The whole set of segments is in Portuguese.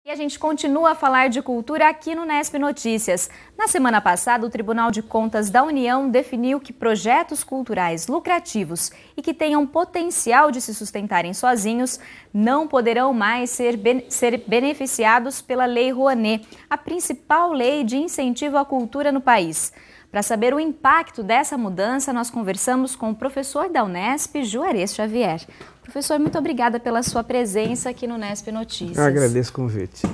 E a gente continua a falar de cultura aqui no Nesp Notícias. Na semana passada, o Tribunal de Contas da União definiu que projetos culturais lucrativos e que tenham potencial de se sustentarem sozinhos não poderão mais ser beneficiados pela Lei Rouanet, a principal lei de incentivo à cultura no país. Para saber o impacto dessa mudança, nós conversamos com o professor da Unesp, Juarez Xavier. Professor, muito obrigada pela sua presença aqui no Nesp Notícias. Eu agradeço o convite.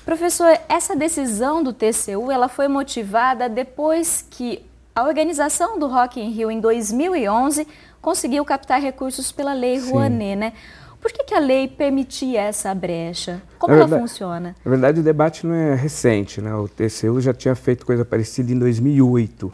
Professor, essa decisão do TCU ela foi motivada depois que a organização do Rock in Rio, em 2011, conseguiu captar recursos pela Lei Rouanet, né? Por que a lei permitia essa brecha? Como ela funciona? Na verdade, o debate não é recente, né? O TCU já tinha feito coisa parecida em 2008.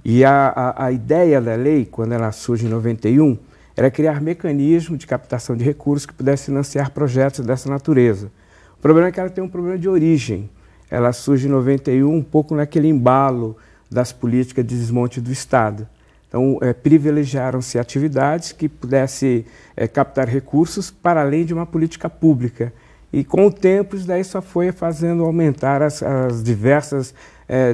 E a ideia da lei, quando ela surge em 91, era criar mecanismos de captação de recursos que pudessem financiar projetos dessa natureza. O problema é que ela tem um problema de origem. Ela surge em 91 um pouco naquele embalo das políticas de desmonte do Estado. Então, privilegiaram-se atividades que pudessem captar recursos para além de uma política pública. E, com o tempo, isso daí só foi fazendo aumentar as diversas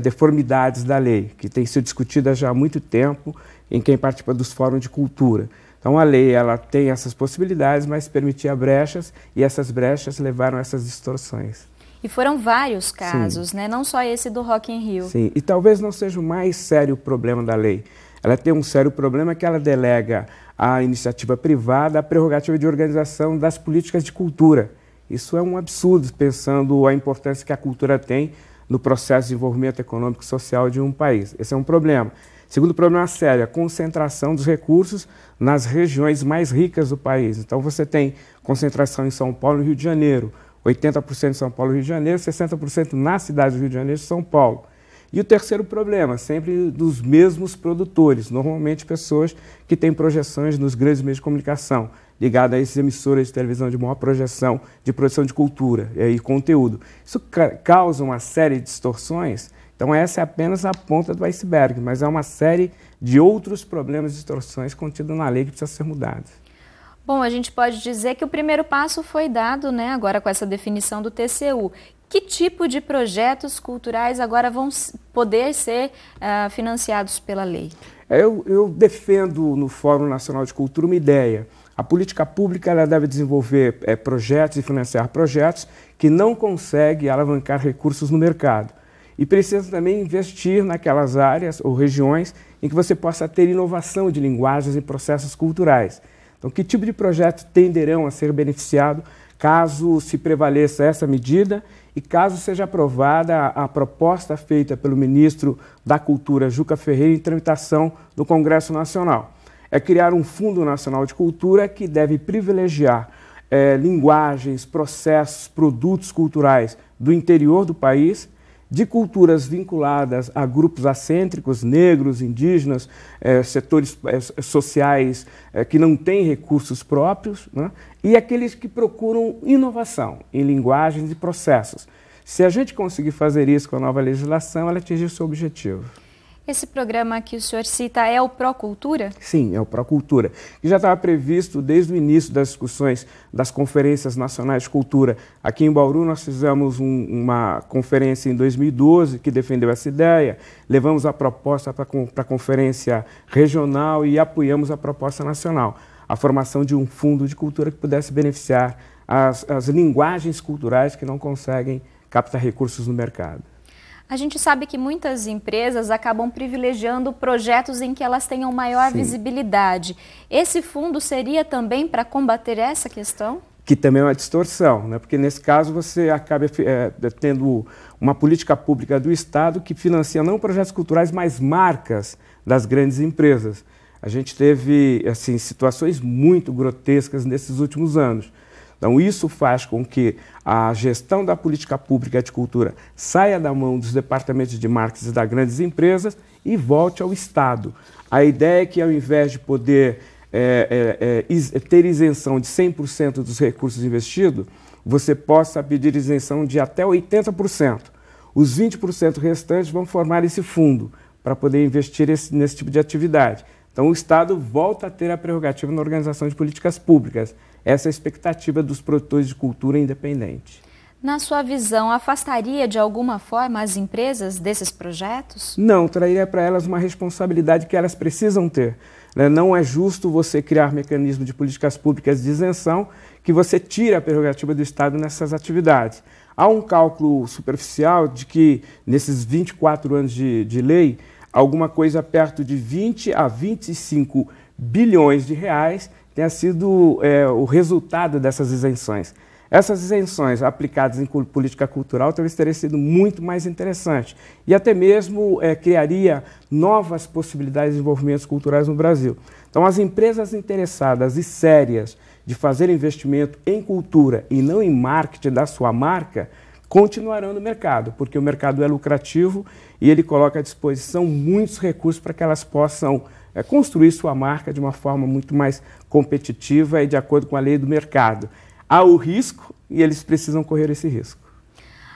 deformidades da lei, que tem sido discutida já há muito tempo em quem participa dos fóruns de cultura. Então, a lei ela tem essas possibilidades, mas permitia brechas, e essas brechas levaram a essas distorções. E foram vários casos, né? Não só esse do Rock in Rio. Sim, e talvez não seja o mais sério problema da lei. Ela tem um sério problema que ela delega à iniciativa privada a prerrogativa de organização das políticas de cultura. Isso é um absurdo, pensando a importância que a cultura tem no processo de desenvolvimento econômico e social de um país. Esse é um problema. Segundo problema sério, a concentração dos recursos nas regiões mais ricas do país. Então, você tem concentração em São Paulo e Rio de Janeiro, 80% em São Paulo e Rio de Janeiro, 60% na cidade do Rio de Janeiro e São Paulo. E o terceiro problema, sempre dos mesmos produtores, normalmente pessoas que têm projeções nos grandes meios de comunicação, ligadas a esses emissoras de televisão de maior projeção de produção de cultura e conteúdo. Isso causa uma série de distorções. Então, essa é apenas a ponta do iceberg, mas é uma série de outros problemas e distorções contidos na lei que precisam ser mudados. Bom, a gente pode dizer que o primeiro passo foi dado, né, agora com essa definição do TCU. Que tipo de projetos culturais agora vão poder ser financiados pela lei? Eu defendo no Fórum Nacional de Cultura uma ideia. A política pública ela deve desenvolver projetos e financiar projetos que não conseguem alavancar recursos no mercado. E precisa também investir naquelas áreas ou regiões em que você possa ter inovação de linguagens e processos culturais. Então, que tipo de projetos tenderão a ser beneficiados caso se prevaleça essa medida e caso seja aprovada a proposta feita pelo ministro da Cultura, Juca Ferreira, em tramitação no Congresso Nacional? É criar um Fundo Nacional de Cultura que deve privilegiar linguagens, processos, produtos culturais do interior do país, de culturas vinculadas a grupos acêntricos, negros, indígenas, setores sociais que não têm recursos próprios, né? E aqueles que procuram inovação em linguagens e processos. Se a gente conseguir fazer isso com a nova legislação, ela atingir o seu objetivo. Esse programa que o senhor cita é o Procultura? Sim, é o Procultura, que já estava previsto desde o início das discussões das conferências nacionais de cultura. Aqui em Bauru nós fizemos uma conferência em 2012 que defendeu essa ideia, levamos a proposta para a conferência regional e apoiamos a proposta nacional, a formação de um fundo de cultura que pudesse beneficiar as linguagens culturais que não conseguem captar recursos no mercado. A gente sabe que muitas empresas acabam privilegiando projetos em que elas tenham maior visibilidade. Esse fundo seria também para combater essa questão? Que também é uma distorção, né? Porque nesse caso você acaba tendo uma política pública do Estado que financia não projetos culturais, mas marcas das grandes empresas. A gente teve assim, situações muito grotescas nesses últimos anos. Então, isso faz com que a gestão da política pública de cultura saia da mão dos departamentos de marketing das grandes empresas e volte ao Estado. A ideia é que, ao invés de poder ter isenção de 100% dos recursos investidos, você possa pedir isenção de até 80%. Os 20% restantes vão formar esse fundo para poder investir nesse tipo de atividade. Então, o Estado volta a ter a prerrogativa na organização de políticas públicas. Essa é a expectativa dos produtores de cultura independente. Na sua visão, afastaria de alguma forma as empresas desses projetos? Não, traria para elas uma responsabilidade que elas precisam ter. Não é justo você criar mecanismos de políticas públicas de isenção que você tira a prerrogativa do Estado nessas atividades. Há um cálculo superficial de que, nesses 24 anos de lei, alguma coisa perto de 20 a 25 bilhões de reais tenha sido o resultado dessas isenções. Essas isenções aplicadas em política cultural talvez teriam sido muito mais interessantes e até mesmo criaria novas possibilidades de desenvolvimentos culturais no Brasil. Então, as empresas interessadas e sérias de fazer investimento em cultura e não em marketing da sua marca continuarão no mercado, porque o mercado é lucrativo e ele coloca à disposição muitos recursos para que elas possam construir sua marca de uma forma muito mais competitiva e de acordo com a lei do mercado. Há o risco e eles precisam correr esse risco.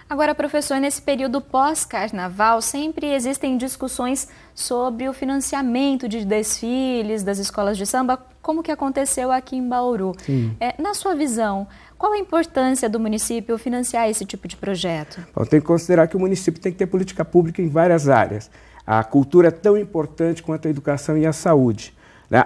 Agora, professor, nesse período pós-carnaval, sempre existem discussões sobre o financiamento de desfiles das escolas de samba, como que aconteceu aqui em Bauru. Na sua visão, qual a importância do município financiar esse tipo de projeto? Bom, tem que considerar que o município tem que ter política pública em várias áreas. A cultura é tão importante quanto a educação e a saúde.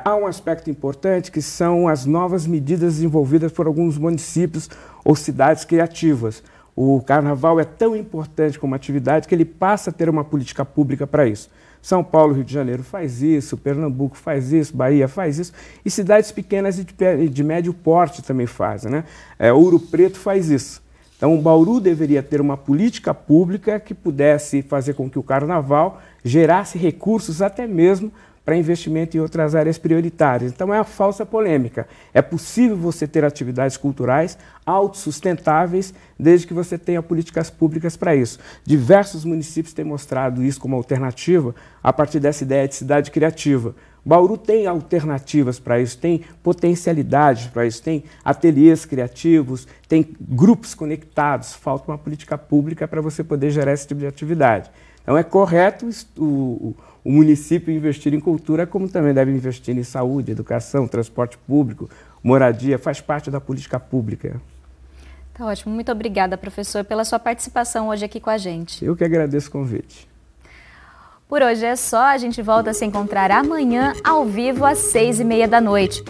Há um aspecto importante que são as novas medidas desenvolvidas por alguns municípios ou cidades criativas. O carnaval é tão importante como atividade que ele passa a ter uma política pública para isso. São Paulo, Rio de Janeiro faz isso, Pernambuco faz isso, Bahia faz isso, e cidades pequenas e de médio porte também fazem, né? Ouro Preto faz isso. Então, o Bauru deveria ter uma política pública que pudesse fazer com que o carnaval gerasse recursos até mesmo para investimento em outras áreas prioritárias. Então, é uma falsa polêmica. É possível você ter atividades culturais autossustentáveis desde que você tenha políticas públicas para isso. Diversos municípios têm mostrado isso como alternativa a partir dessa ideia de cidade criativa. Bauru tem alternativas para isso, tem potencialidades para isso, tem ateliês criativos, tem grupos conectados. Falta uma política pública para você poder gerar esse tipo de atividade. Então, é correto o município investir em cultura, como também deve investir em saúde, educação, transporte público, moradia, faz parte da política pública. Tá ótimo. Muito obrigada, professor, pela sua participação hoje aqui com a gente. Eu que agradeço o convite. Por hoje é só, a gente volta a se encontrar amanhã ao vivo às 6h30 da noite.